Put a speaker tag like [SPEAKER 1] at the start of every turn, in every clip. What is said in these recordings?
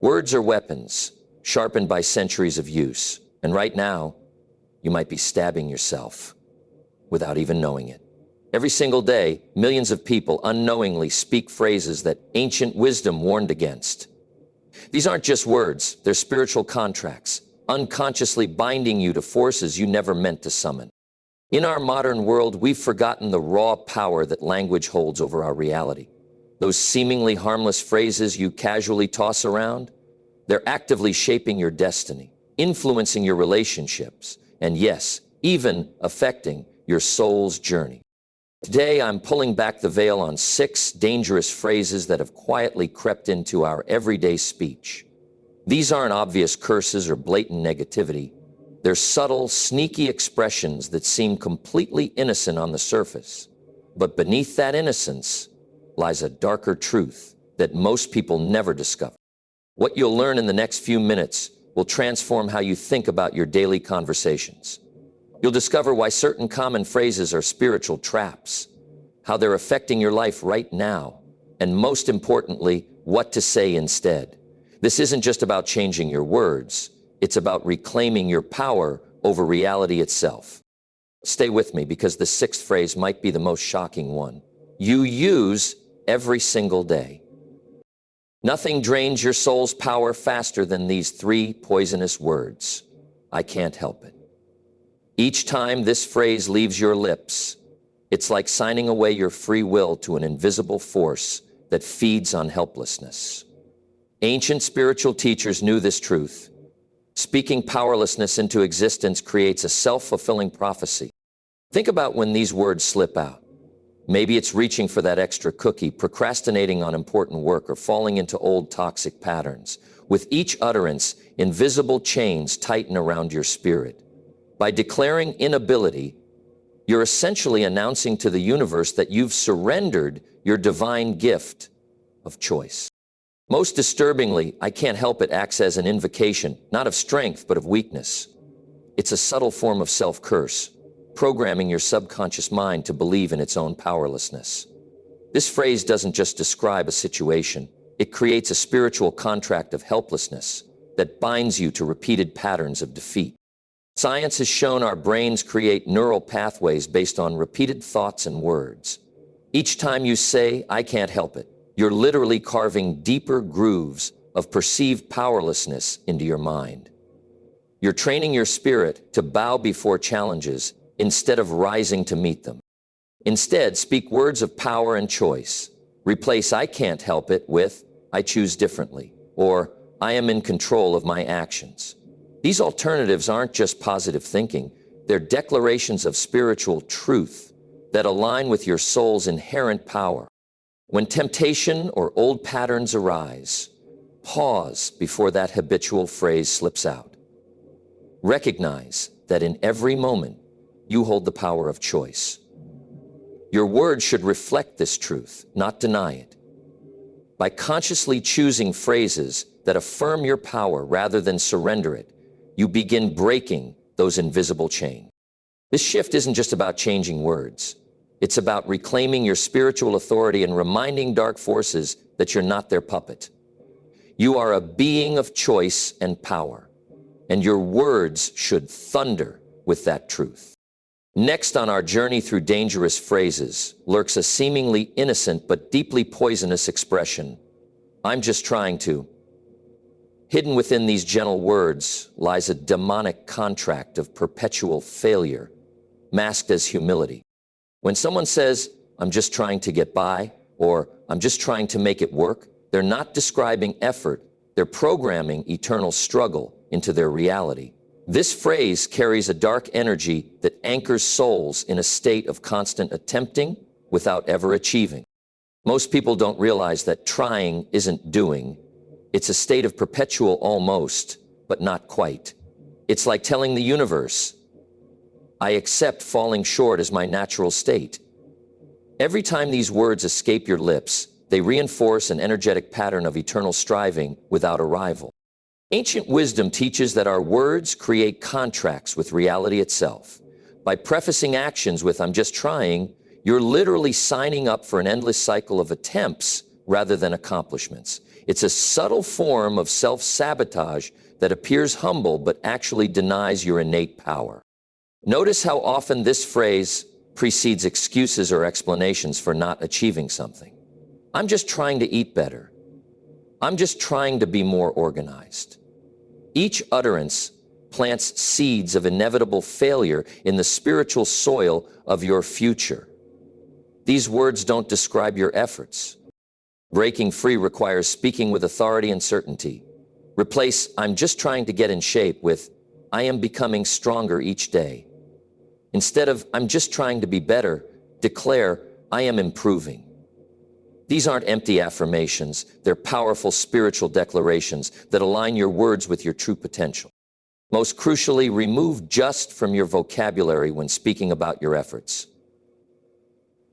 [SPEAKER 1] Words are weapons, sharpened by centuries of use. And right now, you might be stabbing yourself without even knowing it. Every single day, millions of people unknowingly speak phrases that ancient wisdom warned against. These aren't just words, they're spiritual contracts, unconsciously binding you to forces you never meant to summon. In our modern world, we've forgotten the raw power that language holds over our reality. Those seemingly harmless phrases you casually toss around, they're actively shaping your destiny, influencing your relationships, and yes, even affecting your soul's journey. Today, I'm pulling back the veil on 6 dangerous phrases that have quietly crept into our everyday speech. These aren't obvious curses or blatant negativity. They're subtle, sneaky expressions that seem completely innocent on the surface. But beneath that innocence lies a darker truth that most people never discover. What you'll learn in the next few minutes will transform how you think about your daily conversations. You'll discover why certain common phrases are spiritual traps, how they're affecting your life right now, and most importantly, what to say instead. This isn't just about changing your words. It's about reclaiming your power over reality itself. Stay with me because the 6th phrase might be the most shocking one. You use every single day. Nothing drains your soul's power faster than these 3 poisonous words. I can't help it. Each time this phrase leaves your lips, it's like signing away your free will to an invisible force that feeds on helplessness. Ancient spiritual teachers knew this truth. Speaking powerlessness into existence creates a self-fulfilling prophecy. Think about when these words slip out. Maybe it's reaching for that extra cookie, procrastinating on important work, or falling into old toxic patterns. With each utterance, invisible chains tighten around your spirit. By declaring inability, you're essentially announcing to the universe that you've surrendered your divine gift of choice. Most disturbingly, I can't help it acts as an invocation, not of strength, but of weakness. It's a subtle form of self-curse, programming your subconscious mind to believe in its own powerlessness. This phrase doesn't just describe a situation, it creates a spiritual contract of helplessness that binds you to repeated patterns of defeat. Science has shown our brains create neural pathways based on repeated thoughts and words. Each time you say, I can't help it, you're literally carving deeper grooves of perceived powerlessness into your mind. You're training your spirit to bow before challenges instead of rising to meet them. Instead, speak words of power and choice. Replace I can't help it with I choose differently, or I am in control of my actions. These alternatives aren't just positive thinking, they're declarations of spiritual truth that align with your soul's inherent power. When temptation or old patterns arise, pause before that habitual phrase slips out. Recognize that in every moment, you hold the power of choice. Your words should reflect this truth, not deny it. By consciously choosing phrases that affirm your power rather than surrender it, you begin breaking those invisible chains. This shift isn't just about changing words. It's about reclaiming your spiritual authority and reminding dark forces that you're not their puppet. You are a being of choice and power, and your words should thunder with that truth. Next on our journey through dangerous phrases lurks a seemingly innocent but deeply poisonous expression. I'm just trying to. Hidden within these gentle words lies a demonic contract of perpetual failure, masked as humility. When someone says, I'm just trying to get by, or I'm just trying to make it work, they're not describing effort, they're programming eternal struggle into their reality. This phrase carries a dark energy that anchors souls in a state of constant attempting without ever achieving. Most people don't realize that trying isn't doing. It's a state of perpetual almost, but not quite. It's like telling the universe, I accept falling short as my natural state. Every time these words escape your lips, they reinforce an energetic pattern of eternal striving without a rival. Ancient wisdom teaches that our words create contracts with reality itself. By prefacing actions with I'm just trying, you're literally signing up for an endless cycle of attempts rather than accomplishments. It's a subtle form of self-sabotage that appears humble but actually denies your innate power. Notice how often this phrase precedes excuses or explanations for not achieving something. I'm just trying to eat better. I'm just trying to be more organized. Each utterance plants seeds of inevitable failure in the spiritual soil of your future. These words don't describe your efforts. Breaking free requires speaking with authority and certainty. Replace "I'm just trying to get in shape" with "I am becoming stronger each day." Instead of "I'm just trying to be better," declare "I am improving." These aren't empty affirmations, they're powerful spiritual declarations that align your words with your true potential. Most crucially, remove "just" from your vocabulary when speaking about your efforts.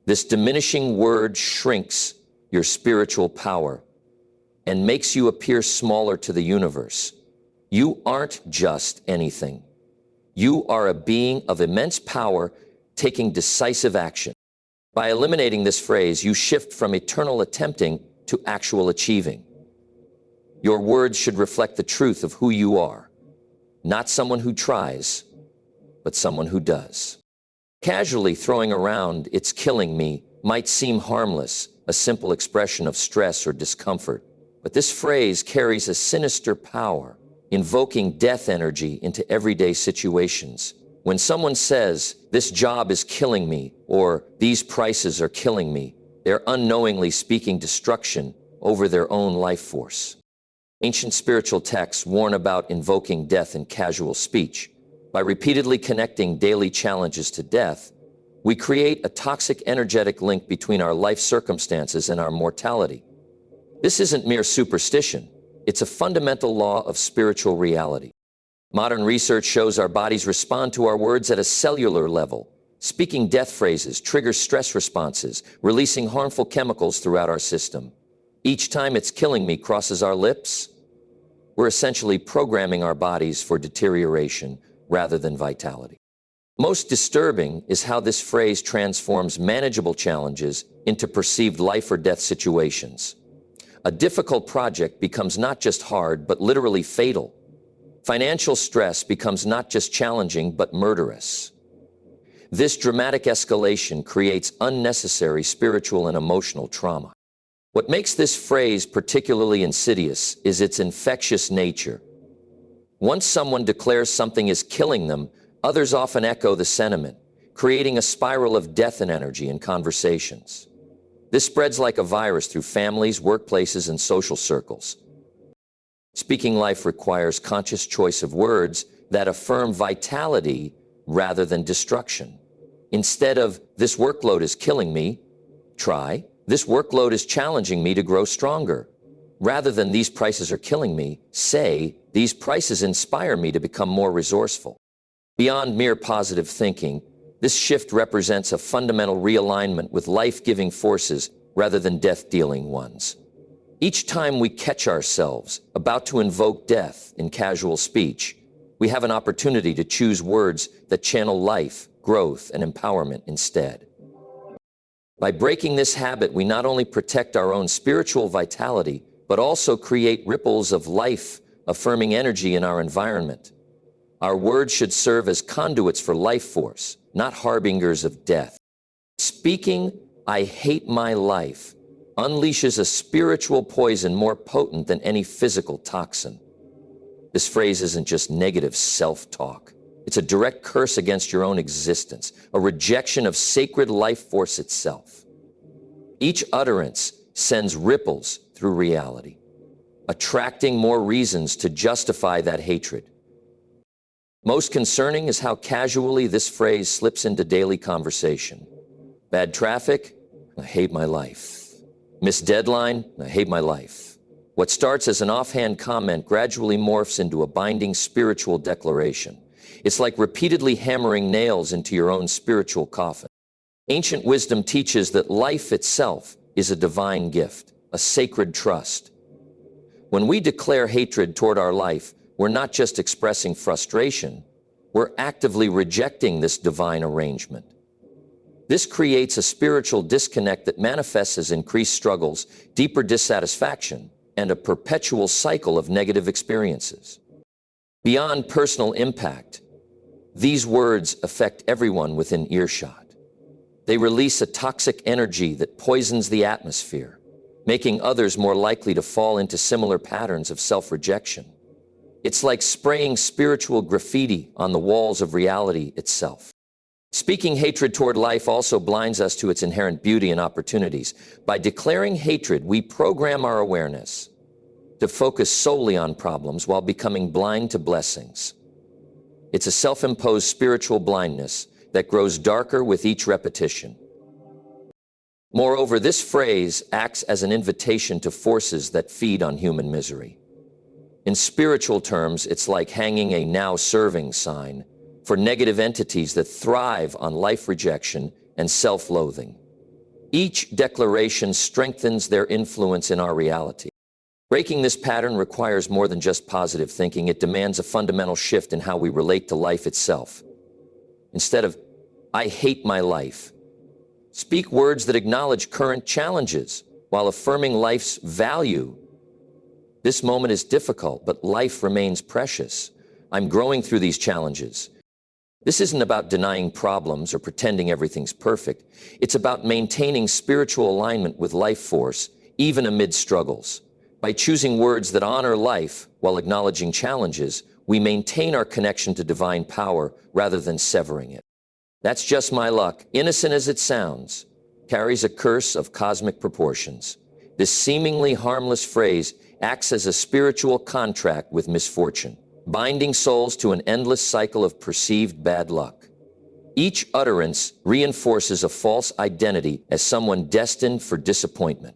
[SPEAKER 1] This diminishing word shrinks your spiritual power and makes you appear smaller to the universe. You aren't just anything. You are a being of immense power taking decisive action. By eliminating this phrase, you shift from eternal attempting to actual achieving. Your words should reflect the truth of who you are, not someone who tries, but someone who does. Casually throwing around "it's killing me" might seem harmless, a simple expression of stress or discomfort. But this phrase carries a sinister power, invoking death energy into everyday situations. When someone says, "this job is killing me," or "these prices are killing me," they're unknowingly speaking destruction over their own life force. Ancient spiritual texts warn about invoking death in casual speech. By repeatedly connecting daily challenges to death, we create a toxic energetic link between our life circumstances and our mortality. This isn't mere superstition. It's a fundamental law of spiritual reality. Modern research shows our bodies respond to our words at a cellular level. Speaking death phrases triggers stress responses, releasing harmful chemicals throughout our system. Each time "it's killing me" crosses our lips, we're essentially programming our bodies for deterioration rather than vitality. Most disturbing is how this phrase transforms manageable challenges into perceived life or death situations. A difficult project becomes not just hard, but literally fatal. Financial stress becomes not just challenging, but murderous. This dramatic escalation creates unnecessary spiritual and emotional trauma. What makes this phrase particularly insidious is its infectious nature. Once someone declares something is killing them, others often echo the sentiment, creating a spiral of death and energy in conversations. This spreads like a virus through families, workplaces, and social circles. Speaking life requires conscious choice of words that affirm vitality rather than destruction. Instead of "this workload is killing me," try "this workload is challenging me to grow stronger." Rather than "these prices are killing me," say "these prices inspire me to become more resourceful." Beyond mere positive thinking, this shift represents a fundamental realignment with life-giving forces rather than death-dealing ones. Each time we catch ourselves about to invoke death in casual speech, we have an opportunity to choose words that channel life, growth, and empowerment instead. By breaking this habit, we not only protect our own spiritual vitality, but also create ripples of life-affirming energy in our environment. Our words should serve as conduits for life force, not harbingers of death. Speaking "I hate my life" unleashes a spiritual poison more potent than any physical toxin. This phrase isn't just negative self-talk. It's a direct curse against your own existence, a rejection of sacred life force itself. Each utterance sends ripples through reality, attracting more reasons to justify that hatred. Most concerning is how casually this phrase slips into daily conversation. Bad traffic? I hate my life. Missed deadline? I hate my life. What starts as an offhand comment gradually morphs into a binding spiritual declaration. It's like repeatedly hammering nails into your own spiritual coffin. Ancient wisdom teaches that life itself is a divine gift, a sacred trust. When we declare hatred toward our life, we're not just expressing frustration, we're actively rejecting this divine arrangement. This creates a spiritual disconnect that manifests as increased struggles, deeper dissatisfaction, and a perpetual cycle of negative experiences. Beyond personal impact, these words affect everyone within earshot. They release a toxic energy that poisons the atmosphere, making others more likely to fall into similar patterns of self-rejection. It's like spraying spiritual graffiti on the walls of reality itself. Speaking hatred toward life also blinds us to its inherent beauty and opportunities. By declaring hatred, we program our awareness to focus solely on problems while becoming blind to blessings. It's a self-imposed spiritual blindness that grows darker with each repetition. Moreover, this phrase acts as an invitation to forces that feed on human misery. In spiritual terms, it's like hanging a now serving sign for negative entities that thrive on life rejection and self-loathing. Each declaration strengthens their influence in our reality. Breaking this pattern requires more than just positive thinking. It demands a fundamental shift in how we relate to life itself. Instead of, "I hate my life," speak words that acknowledge current challenges while affirming life's value. "This moment is difficult, but life remains precious. I'm growing through these challenges." This isn't about denying problems or pretending everything's perfect. It's about maintaining spiritual alignment with life force, even amid struggles. By choosing words that honor life while acknowledging challenges, we maintain our connection to divine power rather than severing it. "That's just my luck," innocent as it sounds, carries a curse of cosmic proportions. This seemingly harmless phrase acts as a spiritual contract with misfortune, binding souls to an endless cycle of perceived bad luck. Each utterance reinforces a false identity as someone destined for disappointment.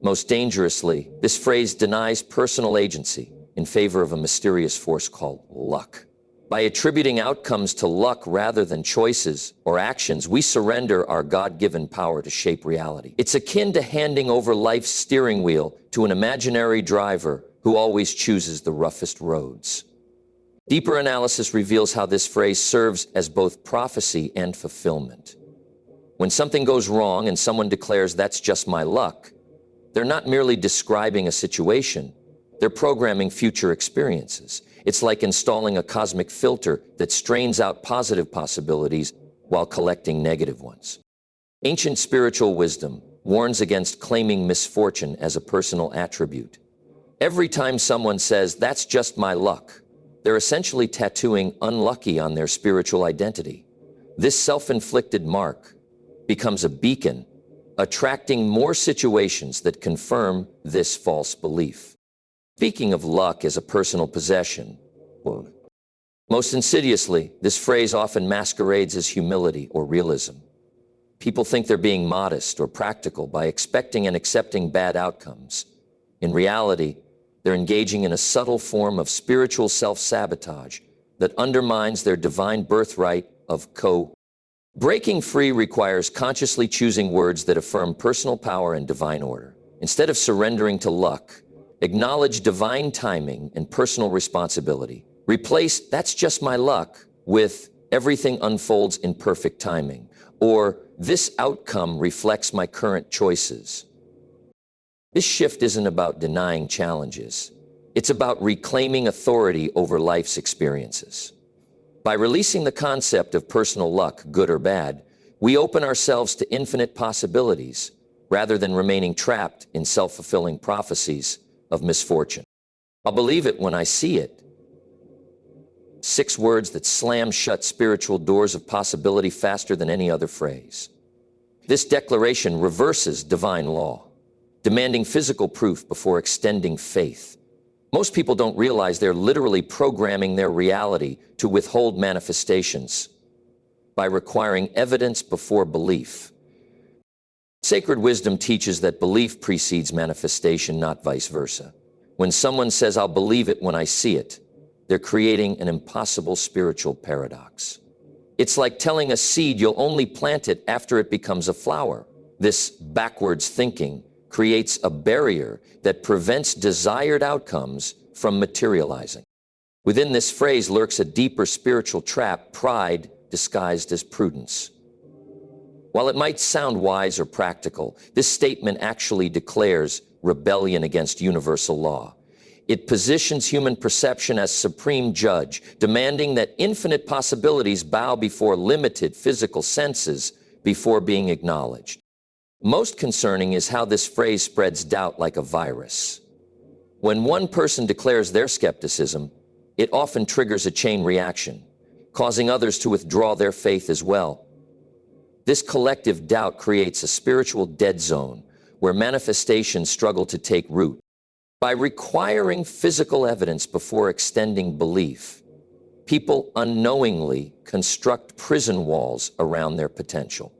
[SPEAKER 1] Most dangerously, this phrase denies personal agency in favor of a mysterious force called luck. By attributing outcomes to luck rather than choices or actions, we surrender our God-given power to shape reality. It's akin to handing over life's steering wheel to an imaginary driver who always chooses the roughest roads. Deeper analysis reveals how this phrase serves as both prophecy and fulfillment. When something goes wrong and someone declares, "That's just my luck," they're not merely describing a situation, they're programming future experiences. It's like installing a cosmic filter that strains out positive possibilities while collecting negative ones. Ancient spiritual wisdom warns against claiming misfortune as a personal attribute. Every time someone says, "That's just my luck," they're essentially tattooing unlucky on their spiritual identity. This self-inflicted mark becomes a beacon, attracting more situations that confirm this false belief. Speaking of luck as a personal possession, most insidiously, this phrase often masquerades as humility or realism. People think they're being modest or practical by expecting and accepting bad outcomes. In reality, they're engaging in a subtle form of spiritual self-sabotage that undermines their divine birthright of Breaking free requires consciously choosing words that affirm personal power and divine order. Instead of surrendering to luck, acknowledge divine timing and personal responsibility. Replace "that's just my luck" with "everything unfolds in perfect timing," or "this outcome reflects my current choices." This shift isn't about denying challenges. It's about reclaiming authority over life's experiences. By releasing the concept of personal luck, good or bad, we open ourselves to infinite possibilities rather than remaining trapped in self-fulfilling prophecies of misfortune. "I'll believe it when I see it." 6 words that slam shut spiritual doors of possibility faster than any other phrase. This declaration reverses divine law, demanding physical proof before extending faith. Most people don't realize they're literally programming their reality to withhold manifestations by requiring evidence before belief. Sacred wisdom teaches that belief precedes manifestation, not vice versa. When someone says, "I'll believe it when I see it," they're creating an impossible spiritual paradox. It's like telling a seed you'll only plant it after it becomes a flower. This backwards thinking creates a barrier that prevents desired outcomes from materializing. Within this phrase lurks a deeper spiritual trap: pride disguised as prudence. While it might sound wise or practical, this statement actually declares rebellion against universal law. It positions human perception as supreme judge, demanding that infinite possibilities bow before limited physical senses before being acknowledged. Most concerning is how this phrase spreads doubt like a virus. When one person declares their skepticism, it often triggers a chain reaction, causing others to withdraw their faith as well. This collective doubt creates a spiritual dead zone where manifestations struggle to take root. By requiring physical evidence before extending belief, people unknowingly construct prison walls around their potential.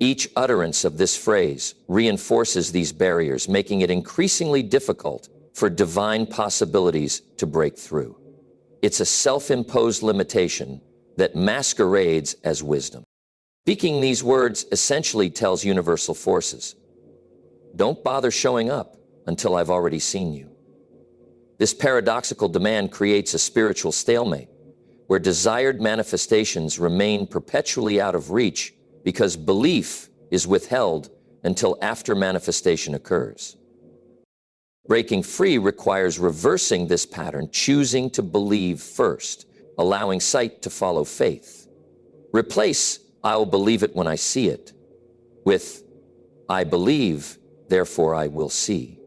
[SPEAKER 1] Each utterance of this phrase reinforces these barriers, making it increasingly difficult for divine possibilities to break through. It's a self-imposed limitation that masquerades as wisdom. Speaking these words essentially tells universal forces, "Don't bother showing up until I've already seen you." This paradoxical demand creates a spiritual stalemate, where desired manifestations remain perpetually out of reach because belief is withheld until after manifestation occurs. Breaking free requires reversing this pattern, choosing to believe first, allowing sight to follow faith. Replace "I'll believe it when I see it" with "I believe, therefore I will see."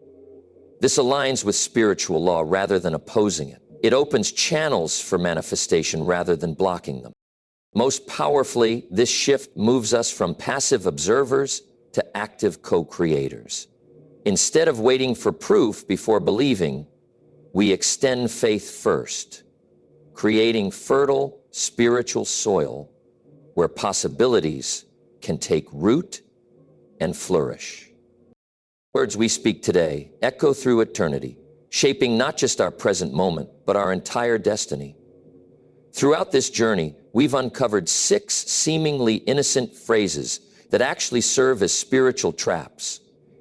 [SPEAKER 1] This aligns with spiritual law rather than opposing it. It opens channels for manifestation rather than blocking them. Most powerfully, this shift moves us from passive observers to active co-creators. Instead of waiting for proof before believing, we extend faith first, creating fertile spiritual soil where possibilities can take root and flourish. Words we speak today echo through eternity, shaping not just our present moment, but our entire destiny. Throughout this journey, we've uncovered 6 seemingly innocent phrases that actually serve as spiritual traps,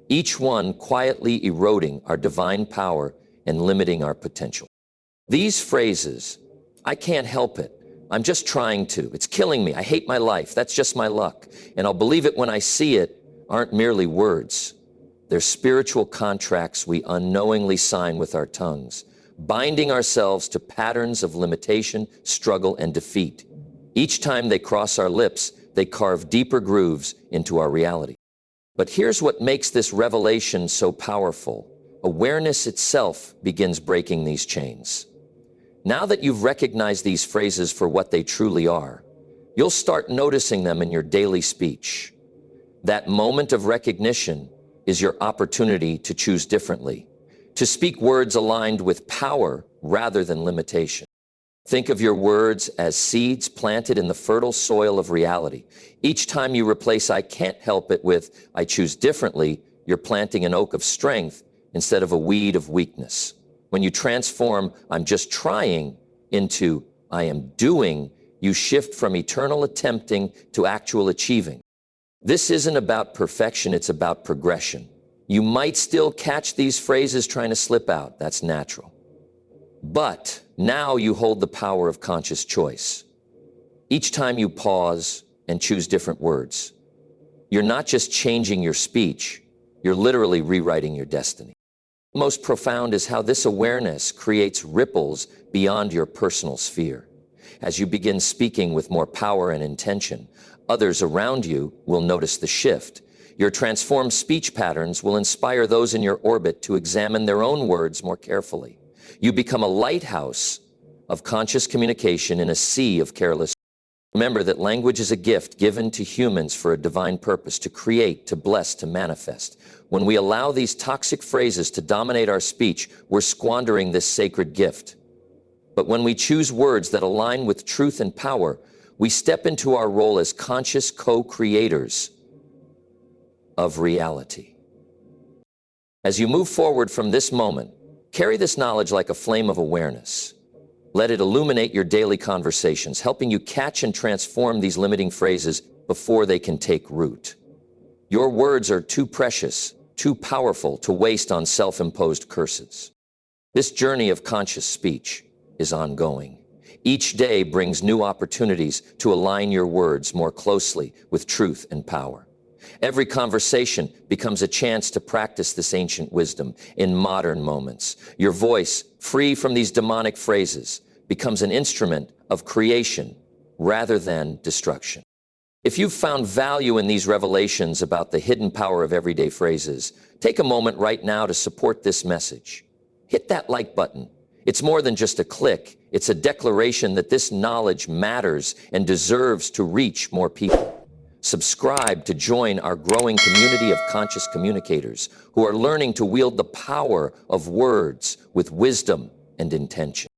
[SPEAKER 1] each one quietly eroding our divine power and limiting our potential. These phrases, "I can't help it," "I'm just trying to," "It's killing me," "I hate my life," "That's just my luck," and "I'll believe it when I see it," aren't merely words. They're spiritual contracts we unknowingly sign with our tongues, binding ourselves to patterns of limitation, struggle, and defeat. Each time they cross our lips, they carve deeper grooves into our reality. But here's what makes this revelation so powerful. Awareness itself begins breaking these chains. Now that you've recognized these phrases for what they truly are, you'll start noticing them in your daily speech. That moment of recognition is your opportunity to choose differently, to speak words aligned with power rather than limitation. Think of your words as seeds planted in the fertile soil of reality. Each time you replace "I can't help it" with "I choose differently," you're planting an oak of strength instead of a weed of weakness. When you transform "I'm just trying" into "I am doing," you shift from eternal attempting to actual achieving. This isn't about perfection, it's about progression. You might still catch these phrases trying to slip out. That's natural. But now you hold the power of conscious choice. Each time you pause and choose different words, you're not just changing your speech, you're literally rewriting your destiny. Most profound is how this awareness creates ripples beyond your personal sphere. As you begin speaking with more power and intention, others around you will notice the shift. Your transformed speech patterns will inspire those in your orbit to examine their own words more carefully. You become a lighthouse of conscious communication in a sea of careless. Remember that language is a gift given to humans for a divine purpose, to create, to bless, to manifest. When we allow these toxic phrases to dominate our speech, we're squandering this sacred gift. But when we choose words that align with truth and power, we step into our role as conscious co-creators of reality. As you move forward from this moment, carry this knowledge like a flame of awareness. Let it illuminate your daily conversations, helping you catch and transform these limiting phrases before they can take root. Your words are too precious, too powerful to waste on self-imposed curses. This journey of conscious speech is ongoing. Each day brings new opportunities to align your words more closely with truth and power. Every conversation becomes a chance to practice this ancient wisdom in modern moments. Your voice, free from these demonic phrases, becomes an instrument of creation rather than destruction. If you've found value in these revelations about the hidden power of everyday phrases, take a moment right now to support this message. Hit that like button. It's more than just a click. It's a declaration that this knowledge matters and deserves to reach more people. Subscribe to join our growing community of conscious communicators who are learning to wield the power of words with wisdom and intention.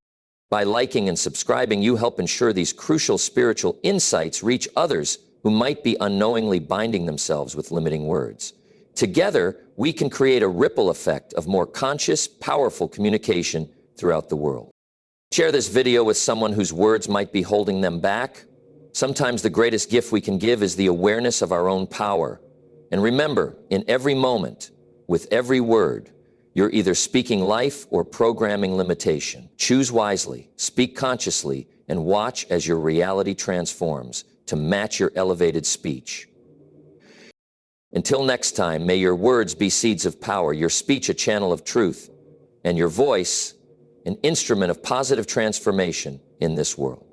[SPEAKER 1] By liking and subscribing, you help ensure these crucial spiritual insights reach others who might be unknowingly binding themselves with limiting words. Together, we can create a ripple effect of more conscious, powerful communication throughout the world. Share this video with someone whose words might be holding them back. Sometimes the greatest gift we can give is the awareness of our own power. And remember, in every moment, with every word, you're either speaking life or programming limitation. Choose wisely, speak consciously, and watch as your reality transforms to match your elevated speech. Until next time, may your words be seeds of power, your speech a channel of truth, and your voice an instrument of positive transformation in this world.